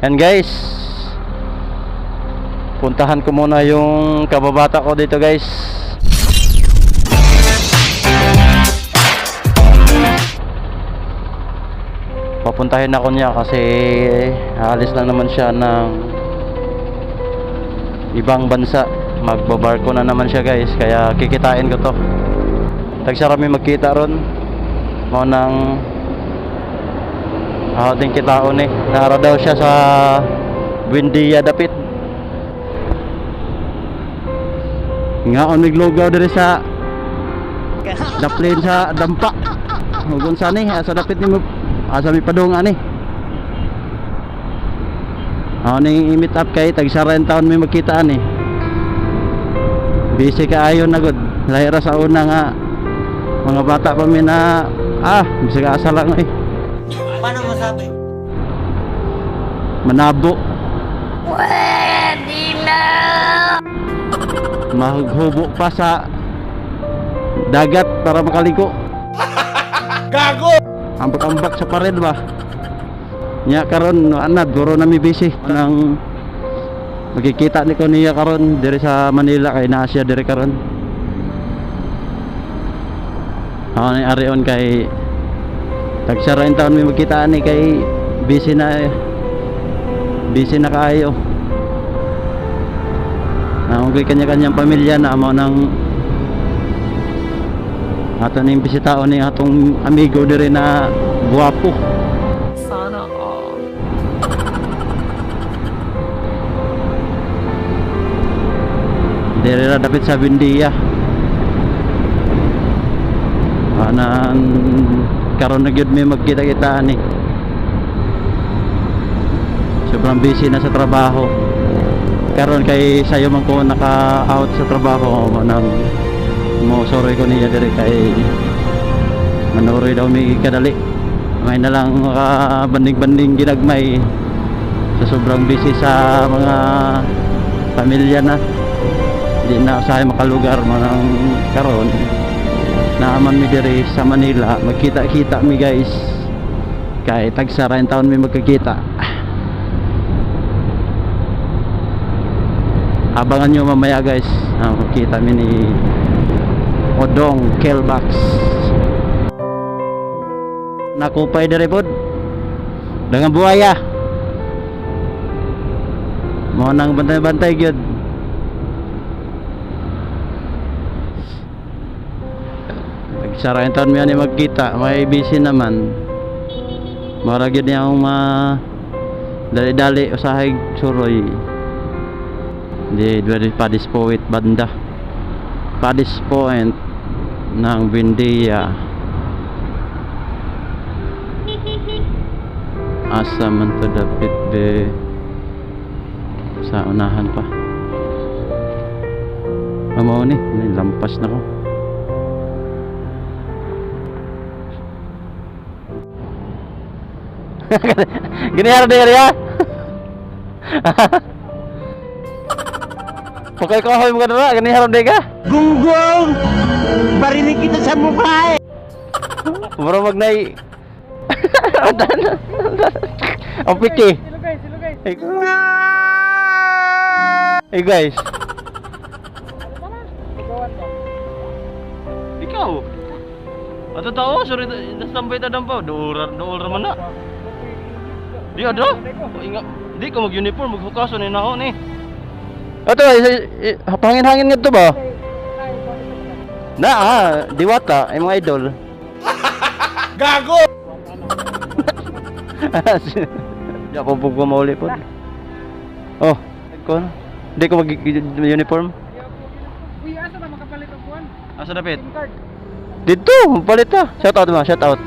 And guys, puntahan ko muna yung kababata ko dito guys. Papuntahin ako niya kasi alis lang naman siya ng ibang bansa. Magbabarko na naman siya guys, kaya kikitain ko to. Tagsarami magkita ron mo nang ating kitaon eh. Nara daw siya sa Buendia dapit. Nga oniglogaw diri sa daplin sa dampa. Hugon sa ni sa dapit ni asa mi padung ani. Ni meet up kay tagsarain taon mi magkita ani. Busy kaayo na gud. Lahira sa una nga mga bata pa mi na bisag asa lang eh. Paano masabi? Manabo. Pwede na! Maghubo pa sa dagat para makaligo. Gago! Ambak-ambak sa pared ba? Nya karon anad guro na mi busy nang magkikita ni ko niya karon diri sa Manila kay naa siya diri karon. Ni arion kay tagsarain taon mi magkita ni kay busy na kaayo. Ugay kanya-kanyang pamilya na amo nang ato ning bisitaon ni atong amigo diri na guwapo. Sana all. Diri ra dapit sa Buendia. Karon na gyud may magkita-kita ni. Sobrang busy na sa trabaho. Karon kay sayo man ko naka-out sa trabaho nang mo sorry ko niya dire kay manoroy daw mi kadali. May na lang banding-banding ginagmay sa sobrang busy sa mga pamilya na. Di na usahay makalugar manang karon. Naaman mi dire sa Manila, magkita-kita mi guys. Kay tagsarain taon mi magkakita. Abangan nyo mamaya guys, makikita mi ni Odong Kelbox. Nakupay dere pod dengan buaya. Mo nang bantay-bantay gyud. Tagsarain taon mi ani magkita, may busy naman. Mara gyud niya dali-dali usahay suroy. Di Padis Point banda. Padis Point ng Buendia. Asa man to dapit be sa unahan pa. Amo ni lampas na ko. Ginihara dere ya. Pokoknya kau hoy mga dala, gani harap dega. Gunggong! Barinig kita sa mukha eh! Mura magnay. Ang piki. Hey guys. Ikaw. Ato tao, sorry, nasambay ta dampaw. Dool raman na. Di ada. Ingat, di ko mag-uniform, maghukaso ni naho ni. Ato, hangin-hangin nga ito ba? Diwata, ay mga idol. Gago! Di ako po mauli po. Oh, hindi ko mag-uniform. Uy, asa na makapalit ang buwan? Asa dapit? Dito, palit ta. Shout out.